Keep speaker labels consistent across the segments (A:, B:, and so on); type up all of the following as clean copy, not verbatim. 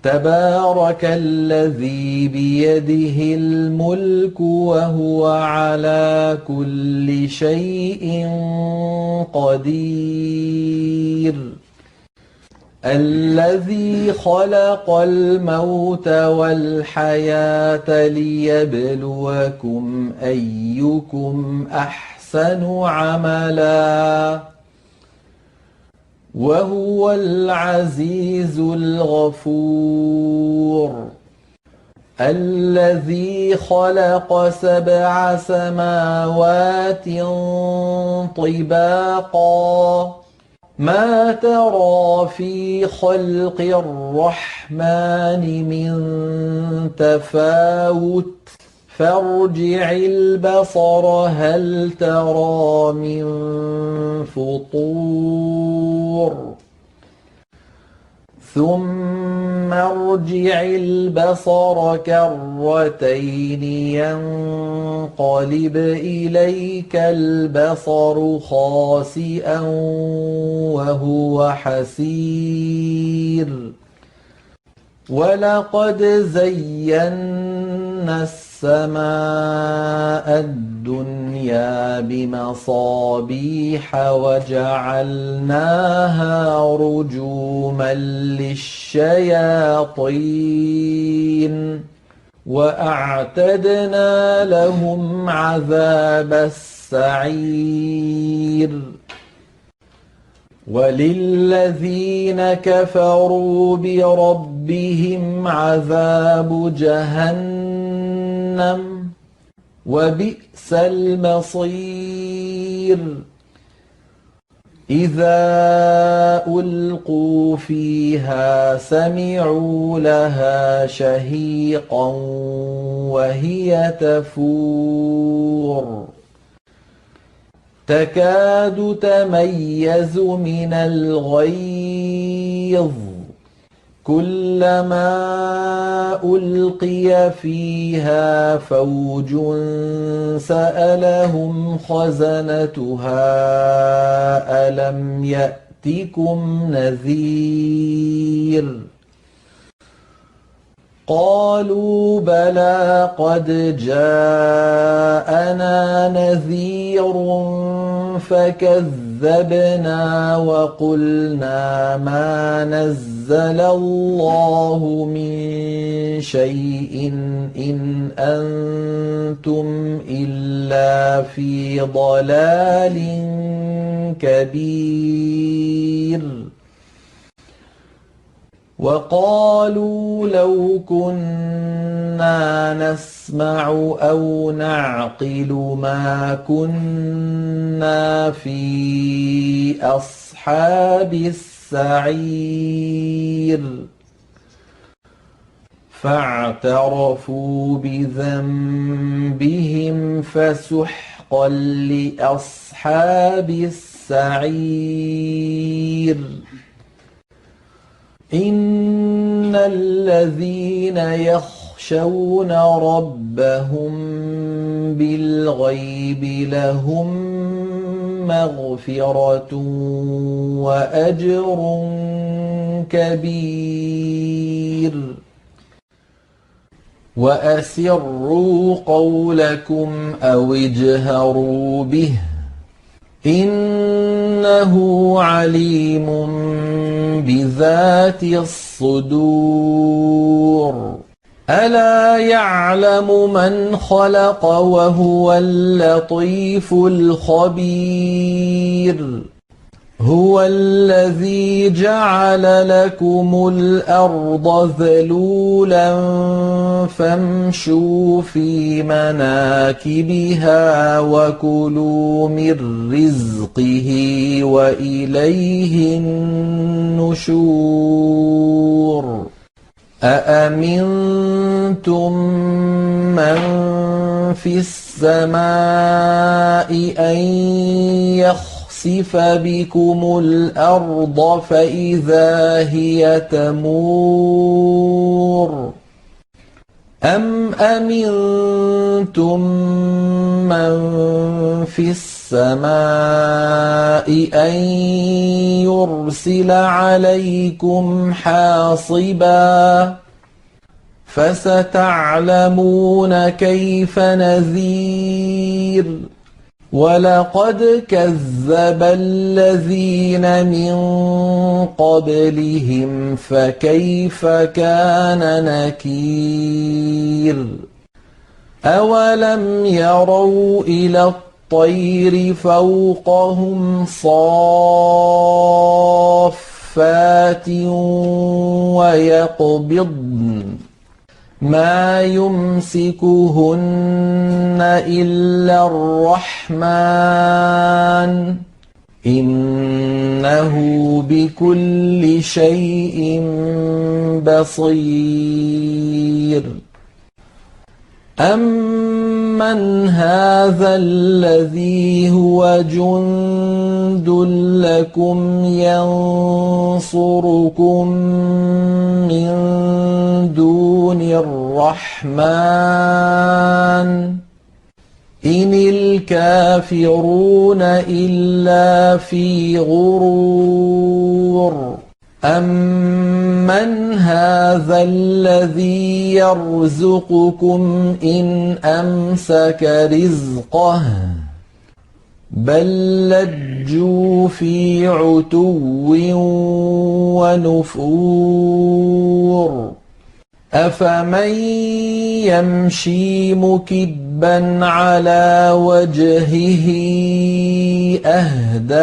A: تبارك الذي بيده الملك وهو على كل شيء قدير الذي خلق الموت والحياة ليبلوكم أيكم أحسن عملا وهو العزيز الغفور الذي خلق 7 سماوات طباقا ما ترى في خلق الرحمن من تفاوت فارجع البصر هل ترى من فطور ثم ارجع البصر كرتين ينقلب إليك البصر خاسئا وهو حسير ولقد زينا السماء الدنيا بمصابيح وجعلناها رجوما للشياطين وأعتدنا لهم عذاب السعير وللذين كفروا بربهم عذاب جهنم وبئس المصير إذا ألقوا فيها سمعوا لها شهيقا وهي تفور تكاد تميز من الغيظ كلما ألقي فيها فوج سألهم خزنتها ألم يأتكم نذير قالوا بلى قد جاءنا نذير فكذبنا وقلنا ما نزل الله من شيء إن أنتم إلا في ضلال كبير وقالوا لو كنا نسمع أو نعقل ما كنا في أصحاب السعير فاعترفوا بذنبهم فسحقا لأصحاب السعير إن الذين يخشون ربهم بالغيب لهم مغفرة وأجر كبير وأسروا قولكم أو اجهروا به إنه عليم بذات الصدور ألا يعلم من خلق وهو اللطيف الخبير هو الذي جعل لكم الأرض ذلولا فامشوا في مناكبها وكلوا من رزقه وإليه النشور أأمنتم من في السماء أن يخسف بكم الأرض فإذا هي تمور أَمْ أَمِنْتُمْ مَنْ فِي السَّمَاءِ أَنْ يُرْسِلَ عَلَيْكُمْ حَاصِبًا فَسَتَعْلَمُونَ كَيْفَ نَذِيرِ وَلَقَدْ كَذَّبَ الَّذِينَ مِنْ قَبْلِهِمْ فَكَيْفَ كَانَ نَكِيرِ أَوَلَمْ يَرَوْا إِلَى الطَّيْرِ فَوْقَهُمْ صَافَّاتٍ وَيَقْبِضْنَ مَا يُمْسِكُهُنَّ إِلَّا الرَّحْمَنُ إِنَّهُ بِكُلِّ شَيْءٍ بَصِيرٌ أَمَّنْ هَذَا الَّذِي هُوَ جُندٌ لَّكُمْ يَنصُرُكُم مِّن دُونِ الرَّحْمَنِ إِنِ الْكَافِرُونَ إِلَّا فِي غُرُورٍ أَمَّنْ هَذَا الَّذِي يَرْزُقُكُمْ إِنْ أَمْسَكَ رِزْقَهُ بَل لَّجُّوا فِي عُتُوٍّ وَنُفُورٍ أَفَمَن يَمْشِي مُكِبًّا عَلَى وَجْهِهِ أَهْدَىٰ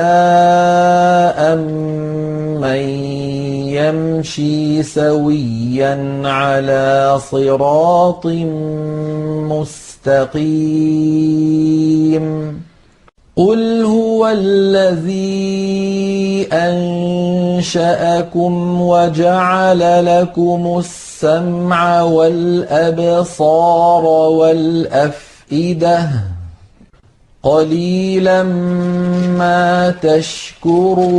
A: أَمَّن يَمْشِي سَوِيًّا عَلَى صِرَاطٍ مُّسْتَقِيمٍ قُلْ هُوَ الَّذِي أَنشَأَكُمْ وَجَعَلَ لَكُمُ السَّمْعَ وَالْأَبْصَارَ وَالْأَفْئِدَةَ قَلِيلًا مَّا تَشْكُرُونَ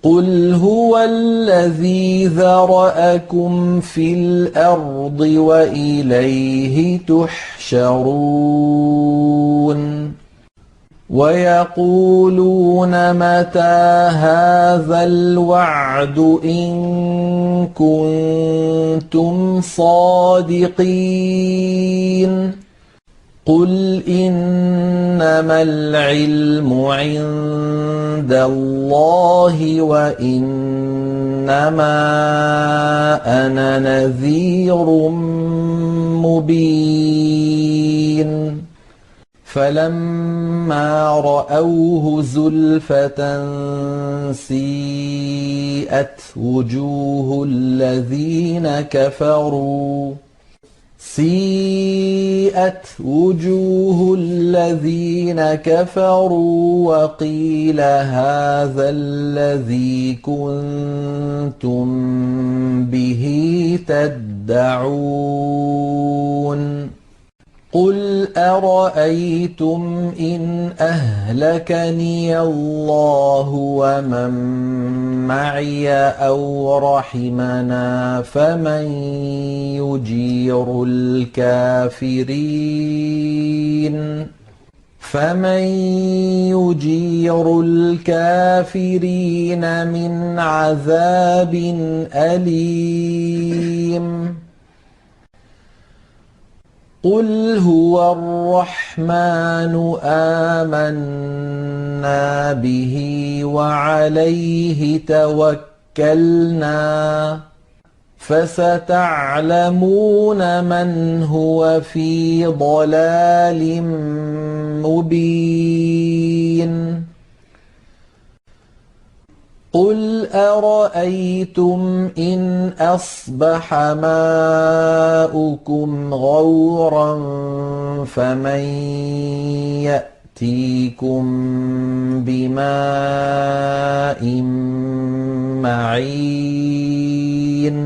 A: قُلْ هُوَ الَّذِي ذَرَأَكُمْ فِي الْأَرْضِ وَإِلَيْهِ تُحْشَرُونَ وَيَقُولُونَ مَتَىٰ هَٰذَا الْوَعْدُ إِن كُنتُمْ صَادِقِينَ قُلْ إِنَّمَا الْعِلْمُ عِندَ اللَّهِ وَإِنَّمَا أَنَا نَذِيرٌ مُّبِينٌ فَلَمَّا رَأَوْهُ زُلْفَةً سِيئَتْ وُجُوهُ الَّذِينَ كَفَرُوا وَقِيلَ هَٰذَا الَّذِي كُنتُم بِهِ تَدَّعُونَ قُلْ أَرَأَيْتُمْ إِنْ أَهْلَكَنِيَ اللَّهُ وَمَن مَّعِيَ أَوْ رَحِمَنَا فَمَن يُجِيرُ الْكَافِرِينَ مِنْ عَذَابٍ أَلِيمٍ قُلْ هُوَ الرَّحْمَٰنُ آمَنَّا بِهِ وَعَلَيْهِ تَوَكَّلْنَا فَسَتَعْلَمُونَ مَنْ هُوَ فِي ضَلَالٍ مُّبِينٍ قُلْ أَرَأَيْتُمْ إِنْ أَصْبَحَ مَاؤُكُمْ غَوْرًا فَمَن يَأْتِيكُم بِمَاءٍ مَّعِينٍ